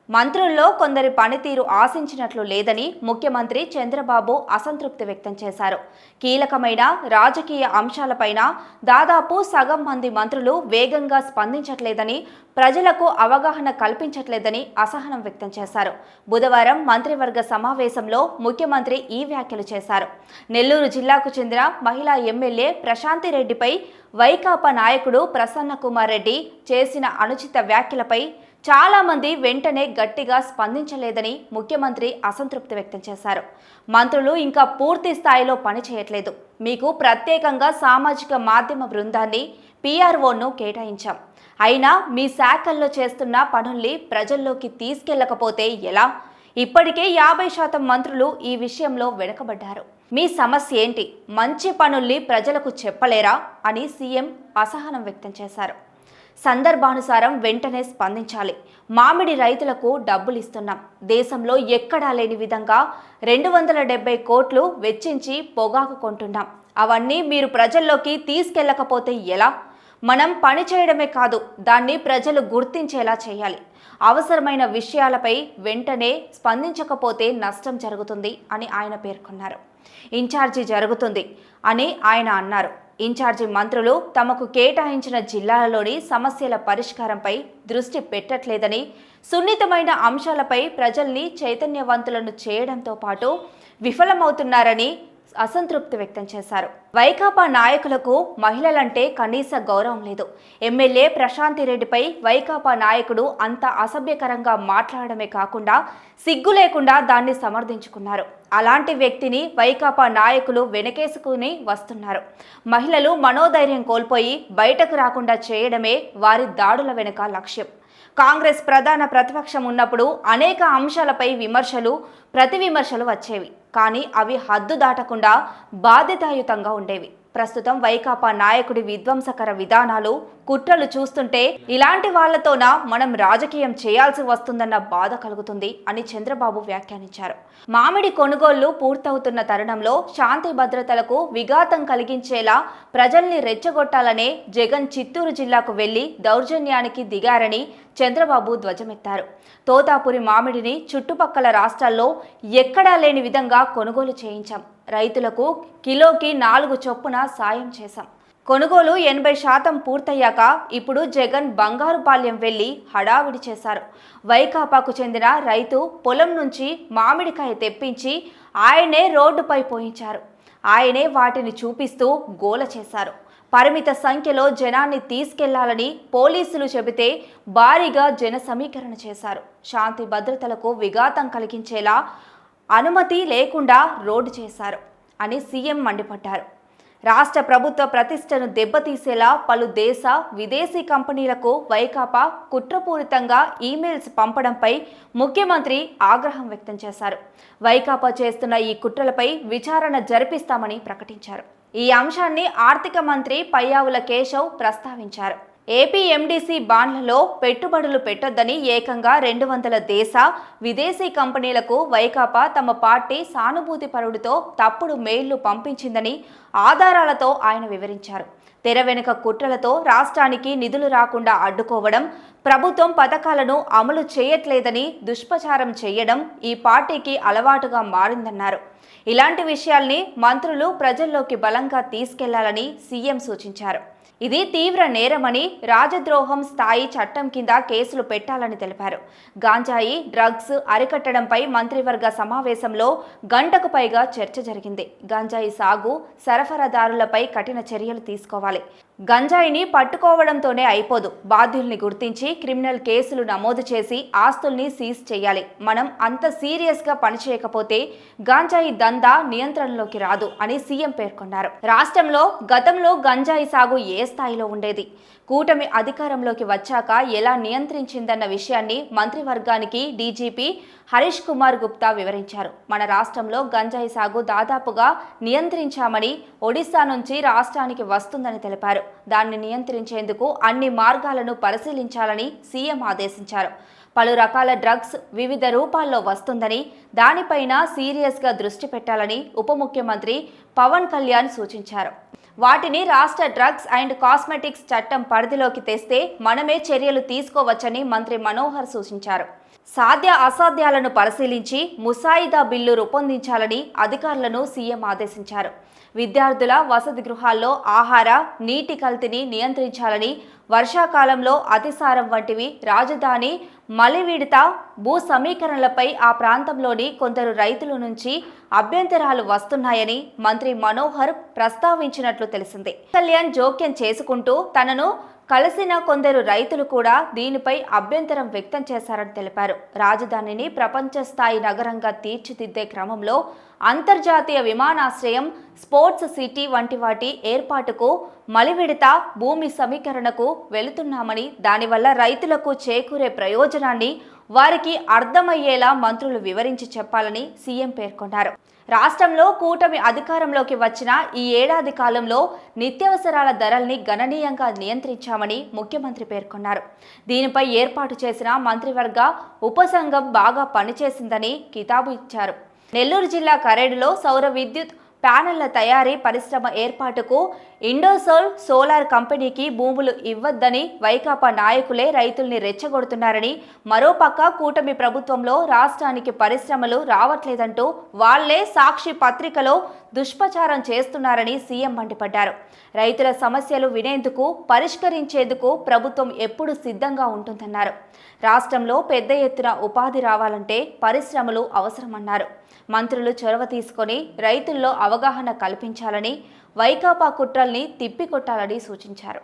మంత్రుల్లో కొందరి పనితీరు ఆశించినట్లు లేదని ముఖ్యమంత్రి చంద్రబాబు అసంతృప్తి వ్యక్తం చేశారు. కీలకమైన రాజకీయ అంశాలపైన దాదాపు సగం మంది మంత్రులు వేగంగా స్పందించట్లేదని, ప్రజలకు అవగాహన కల్పించట్లేదని అసహనం వ్యక్తం చేశారు. బుధవారం మంత్రివర్గ సమావేశంలో ముఖ్యమంత్రి ఈ వ్యాఖ్యలు చేశారు. నెల్లూరు జిల్లాకు చెందిన మహిళా ఎమ్మెల్యే ప్రశాంతిరెడ్డిపై వైకాపా నాయకుడు ప్రసన్న కుమార్ రెడ్డి చేసిన అనుచిత వ్యాఖ్యలపై చాలా మంది వెంటనే గట్టిగా స్పందించలేదని ముఖ్యమంత్రి అసంతృప్తి వ్యక్తం చేశారు. మంత్రులు ఇంకా పూర్తి స్థాయిలో పనిచేయట్లేదు. మీకు ప్రత్యేకంగా సామాజిక మాధ్యమ బృందాన్ని PROను కేటాయించాం. అయినా మీ శాఖల్లో చేస్తున్న పనుల్ని ప్రజల్లోకి తీసుకెళ్లకపోతే ఎలా? ఇప్పటికే 50% మంత్రులు ఈ విషయంలో వెనుకబడ్డారు. మీ సమస్య ఏంటి? మంచి పనుల్ని ప్రజలకు చెప్పలేరా అని సీఎం అసహనం వ్యక్తం చేశారు. సందర్భానుసారం వెంటనే స్పందించాలి. మామిడి రైతులకు డబ్బులు ఇస్తున్నాం. దేశంలో ఎక్కడా లేని విధంగా 270 కోట్లు వెచ్చించి పొగాకు కొంటున్నాం. అవన్నీ మీరు ప్రజల్లోకి తీసుకెళ్లకపోతే ఎలా? మనం పని చేయడమే కాదు, దాన్ని ప్రజలు గుర్తించేలా చేయాలి. అవసరమైన విషయాలపై వెంటనే స్పందించకపోతే నష్టం జరుగుతుంది అని ఆయన పేర్కొన్నారు. ఇన్ఛార్జి జరుగుతుంది అని ఆయన అన్నారు. ఇన్ఛార్జి మంత్రులు తమకు కేటాయించిన జిల్లాలలోని సమస్యల పరిష్కారంపై దృష్టి పెట్టట్లేదని, సున్నితమైన అంశాలపై ప్రజల్ని చైతన్యవంతులను చేయడంతో పాటు విఫలమవుతున్నారని అసంతృప్తి వ్యక్తం చేశారు. వైకాపా నాయకులకు మహిళలంటే కనీస గౌరవం లేదు. ఎమ్మెల్యే ప్రశాంతిరెడ్డిపై వైకాపా నాయకుడు అంత అసభ్యకరంగా మాట్లాడమే కాకుండా సిగ్గు లేకుండా దాన్ని సమర్థించుకున్నారు. అలాంటి వ్యక్తిని వైకాపా నాయకులు వెనకేసుకుని వస్తున్నారు. మహిళలు మనోధైర్యం కోల్పోయి బయటకు రాకుండా చేయడమే వారి దాడుల వెనుక లక్ష్యం. కాంగ్రెస్ ప్రధాన ప్రతిపక్షం ఉన్నప్పుడు అనేక అంశాలపై విమర్శలు, ప్రతి విమర్శలు వచ్చేవి. కానీ అవి హద్దు దాటకుండా బాధ్యతాయుతంగా ఉండేవి. ప్రస్తుతం వైకాపా నాయకుడి విధ్వంసకర విధానాలు, కుట్రలు చూస్తుంటే ఇలాంటి వాళ్లతోనా మనం రాజకీయం చేయాల్సి వస్తుందన్న బాధ కలుగుతుంది అని చంద్రబాబు వ్యాఖ్యానించారు. మామిడి కొనుగోళ్లు పూర్తవుతున్న తరుణంలో శాంతి భద్రతలకు విఘాతం కలిగించేలా ప్రజల్ని రెచ్చగొట్టాలనే జగన్ చిత్తూరు జిల్లాకు వెళ్లి దౌర్జన్యానికి దిగారని చంద్రబాబు ధ్వజమెత్తారు. తోతాపురి మామిడిని చుట్టుపక్కల రాష్ట్రాల్లో ఎక్కడా లేని విధంగా కొనుగోలు చేయించాం. రైతులకు కిలోకి 4 చొప్పున సాయం చేశాం. కొనుగోలు 80% పూర్తయ్యాక ఇప్పుడు జగన్ బంగారుపాళ్యం వెళ్లి హడావిడి చేశారు. వైకాపాకు చెందిన రైతు పొలం నుంచి మామిడికాయ తెప్పించి ఆయనే రోడ్డుపై పోయించారు. ఆయనే వాటిని చూపిస్తూ గోల చేశారు. పరిమిత సంఖ్యలో జనాన్ని తీసుకెళ్లాలని పోలీసులు చెబితే భారీగా జన సమీకరణ చేశారు. శాంతి భద్రతలకు విఘాతం కలిగించేలా అనుమతి లేకుండా రోడ్డు చేశారు అని సీఎం మండిపడ్డారు. రాష్ట్ర ప్రభుత్వ ప్రతిష్టను దెబ్బతీసేలా పలు దేశ, విదేశీ కంపెనీలకు వైకాపా కుట్రపూరితంగా ఈమెయిల్స్ పంపడంపై ముఖ్యమంత్రి ఆగ్రహం వ్యక్తం చేశారు. వైకాపా చేస్తున్న ఈ కుట్రలపై విచారణ జరిపిస్తామని ప్రకటించారు. ఈ అంశాన్ని ఆర్థిక మంత్రి పయ్యావుల కేశవ్ ప్రస్తావించారు. ఏపీ MDC బాండ్లలో పెట్టుబడులు పెట్టొద్దని ఏకంగా 200 దేశ, విదేశీ కంపెనీలకు వైకాపా తమ పార్టీ సానుభూతి పరుడితో తప్పుడు మెయిల్లు పంపించిందని ఆధారాలతో ఆయన వివరించారు. తెర వెనుక కుట్రలతో రాష్ట్రానికి నిధులు రాకుండా అడ్డుకోవడం, ప్రభుత్వం పథకాలను అమలు చేయట్లేదని దుష్ప్రచారం చేయడం ఈ పార్టీకి అలవాటుగా మారిందన్నారు. ఇలాంటి విషయాల్ని మంత్రులు ప్రజల్లోకి బలంగా తీసుకెళ్లాలని సీఎం సూచించారు. ఇది తీవ్ర నేరమని, రాజద్రోహం స్థాయి చట్టం కింద కేసులు పెట్టాలని తెలిపారు. గాంజాయి, డ్రగ్స్ అరికట్టడంపై మంత్రివర్గ సమావేశంలో గంటకు పైగా చర్చ జరిగింది. గంజాయి సాగు, సరఫరాదారులపై కఠిన చర్యలు తీసుకోవాలి. గంజాయిని పట్టుకోవడంతోనే అయిపోదు. బాధ్యుల్ని గుర్తించి క్రిమినల్ కేసులు నమోదు చేసి ఆస్తుల్ని సీజ్ చేయాలి. మనం అంత సీరియస్గా పనిచేయకపోతే గంజాయి దందా నియంత్రణలోకి రాదు అని సీఎం పేర్కొన్నారు. రాష్ట్రంలో గతంలో గంజాయి సాగు ఏ స్థాయిలో ఉండేది, కూటమి అధికారంలోకి వచ్చాక ఎలా నియంత్రించిందన్న విషయాన్ని మంత్రివర్గానికి డీజీపీ హరీష్ కుమార్ గుప్తా వివరించారు. మన రాష్ట్రంలో గంజాయి సాగు దాదాపుగా నియంత్రించామని, ఒడిశా నుంచి రాష్ట్రానికి వస్తుందని తెలిపారు. దాన్ని నియంత్రించేందుకు అన్ని మార్గాలను పరిశీలించాలని సీఎం ఆదేశించారు. పలు రకాల డ్రగ్స్ వివిధ రూపాల్లో వస్తుందని, దానిపైన సీరియస్గా దృష్టి పెట్టాలని ఉప ముఖ్యమంత్రి పవన్ కళ్యాణ్ సూచించారు. వాటిని రాష్ట్ర డ్రగ్స్ అండ్ కాస్మెటిక్స్ చట్టం పరిధిలోకి తెస్తే మనమే చర్యలు తీసుకోవచ్చని మంత్రి మనోహర్ సూచించారు. సాధ్య అసాధ్యాలను పరిశీలించి ముసాయిదా బిల్లు రూపొందించాలని అధికారులను సీఎం ఆదేశించారు. విద్యార్థుల వసతి గృహాల్లో ఆహార, నీటి కల్తీని నియంత్రించాలని, వర్షాకాలంలో అతిసారం వంటివి రాజధాని మలివిడత భూ సమీకరణలపై ఆ ప్రాంతంలోని కొందరు రైతుల నుంచి అభ్యంతరాలు వస్తున్నాయని మంత్రి మనోహర్ ప్రస్తావించినట్లు తెలిసింది. కళ్యాణ్ జోక్యం చేసుకుంటూ తనను కలిసిన కొందరు రైతులు కూడా దీనిపై అభ్యంతరం వ్యక్తం చేశారని తెలిపారు. రాజధానిని ప్రపంచ స్థాయి నగరంగా తీర్చిదిద్దే క్రమంలో అంతర్జాతీయ విమానాశ్రయం, స్పోర్ట్స్ సిటీ వంటి వాటి ఏర్పాటుకు, మలివిడత భూమి సమీకరణకు వెళుతున్నామని, దానివల్ల రైతులకు చేకూరే ప్రయోజనాన్ని వారికి అర్థమయ్యేలా మంత్రులు వివరించి చెప్పాలని సీఎం పేర్కొన్నారు. రాష్ట్రంలో కూటమి అధికారంలోకి వచ్చిన ఈ ఏడాది కాలంలో నిత్యావసరాల ధరల్ని గణనీయంగా నియంత్రించామని ముఖ్యమంత్రి పేర్కొన్నారు. దీనిపై ఏర్పాటు చేసిన మంత్రివర్గ ఉపసంఘం బాగా పనిచేసిందని కితాబు ఇచ్చారు. నెల్లూరు జిల్లా కరేడులో సౌర విద్యుత్ ప్యానెళ్ల తయారీ పరిశ్రమ ఏర్పాటుకు ఇండోసోల్ సోలార్ కంపెనీకి భూములు ఇవ్వద్దని వైకాపా నాయకులే రైతుల్ని రెచ్చగొడుతున్నారని, మరోపక్క కూటమి ప్రభుత్వంలో రాష్ట్రానికి పరిశ్రమలు రావట్లేదంటూ వాళ్లే సాక్షి పత్రికలో దుష్ప్రచారం చేస్తున్నారని సీఎం మండిపడ్డారు. రైతుల సమస్యలు వినేందుకు, పరిష్కరించేందుకు ప్రభుత్వం ఎప్పుడు సిద్ధంగా ఉంటుందన్నారు. రాష్ట్రంలో పెద్ద ఎత్తున ఉపాధి రావాలంటే పరిశ్రమలు అవసరమన్నారు. మంత్రులు చొరవ తీసుకొని రైతుల్లో అవగాహన కల్పించాలని, వైకాపా కుట్రల్ని తిప్పికొట్టాలని సూచించారు.